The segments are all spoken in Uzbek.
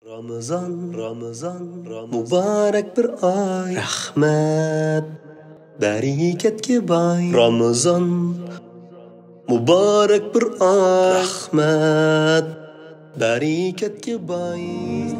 Ramazan, mübarek bir ay. Rahmet, bereketke bay. Ramazan, mübarek bir ay. Rahmet, bereketke bay.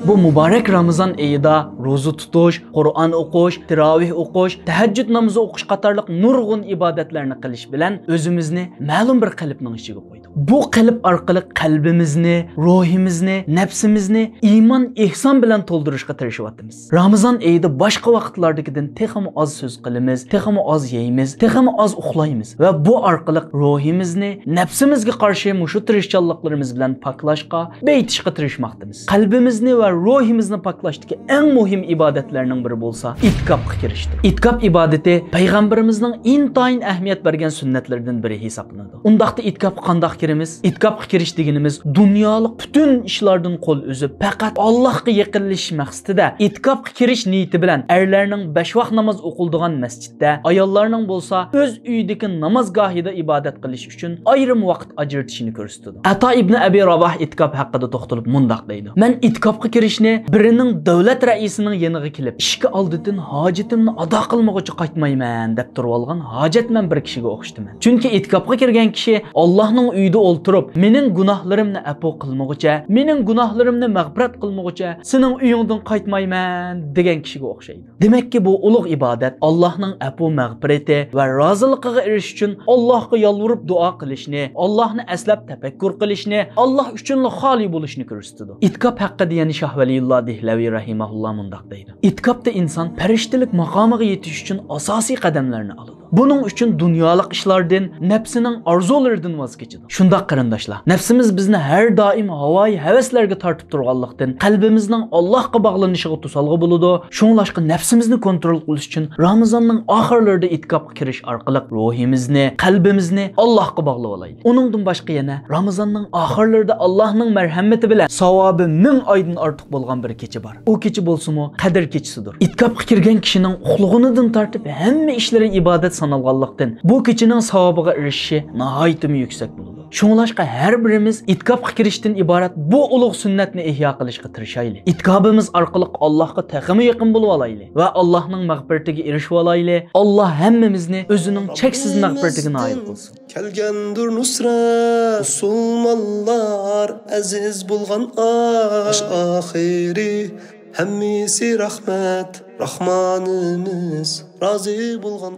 Bu mübarek Ramazan ayida roza tutuş, Qur'on o'qish, tarovih o'qish, tahajjud namozi o'qish qatorliq nurg'un ibodatlarni qilish bilan o'zimizni ma'lum bir qalbning ichiga qo'ydik. Bu qalb orqali qalbimizni, ruhimizni, nafsimizni iymon, ihson bilan to'ldirishga tirishyapmiz. Ramazan ayida boshqa vaqtlardagidan texmi oz so'z qilamiz, texmi oz yeymiz, texmi oz uxlaymiz va bu orqali ruhimizni nafsimizga qarshi mushu tirishchanliklarimiz bilan poklashga, beytishga tirishmoqdamiz. Qalbimizni va ruhimizni poklashdagi eng muhim ibodatlarning biri bo'lsa, itikofga kirishdir. Itikof ibodati payg'ambarimizning intayin ahamiyat bergan sunnatlardan biri hisoblanadi. Undaqda itikofga qanday kiramiz? Itikofga kirish deganimiz dunyolik butun ishlardan qo'l uzib, faqat Allohga yaqinlashish maqsadida itikofga kirish niyati bilan erlarning 5 vaqt namoz o'qiladigan masjidda, ayollarning bo'lsa o'z uyidagi namozgohida ibodat qilish uchun ayrim vaqt ajratishini ko'rsatadi. Ato ibn Abi Rabah itikof haqida to'xtalib mundaq deydi: "Men itikofga kirishni birining davlat raisining yoniga kelib, ishga oldidan hojatimni ado qilmoqchi qaytmayman deb turib olgan hojatman bir kishiga o'xshataman. Chunki itikofga kirgan kishi Allohning uyida o'ltirib, mening gunohlarimni afo qilmoqcha, mening gunohlarimni mag'firat qilmoqcha, sening uyingdan qaytmayman degan kishiga o'xshaydi." Demakki bu ulug' ibodat Allohning afo mag'firati va roziligiga erishish uchun Allohga yolvorib duo qilishni, Allohni aslab tafakkur qilishni, Alloh uchun xoli bo'lishni ko'rsatadi. Itikof haqida yana Shoh Valiyulloh Dehlaviy rahimahulloh mundaq deydi: "Itikofda inson farishtalik maqomiga yetish uchun asosiy qadamlarni oladi. Buning uchun dunyolik ishlardan, nafsining orzularidan voz kechadi." Shundoq qarindoshlar, nafsimiz bizni har doim havoyi havaslarga tortib turganlikdan qalbimizning Allohga bog'lanishiga to'salg'i bo'ladi. Shunlashqa nafsimizni kontrol qilish uchun Ramazonning oxirlarida itikofga kirish orqali ruhimizni, qalbimizni Allohga bog'lab olaylik. Uningdan boshqa yana Ramazonning oxirlarida Allohning marhamati bilan savobi 1000 oydan ortiq bo'lgan bir kecha bor. U kecha bo'lsa-mu Qadr kechasidir. Itikofga kirgan kishining uxlug'idan tortib hamma ishlari ibodat sanalganlikdan bu kechining savobiga erishishi nihoyatda yuksak bo'ladi. Shunlashqa har birimiz itikofga kirishdan iborat bu ulug' sunnatni ihyo qilishga tirishaylik. Itikofimiz orqali Allohga taqimi yaqin bo'lib olaylik va Allohning mag'firatiga erishib olaylik. Alloh hammamizni o'zining cheksiz mag'firatiga noil qilsin. Kelgendir nusrat, musulmonlar aziz bo'lgan osh oxiri, hammasi rahmat, Rahmonimiz rozi bo'lgan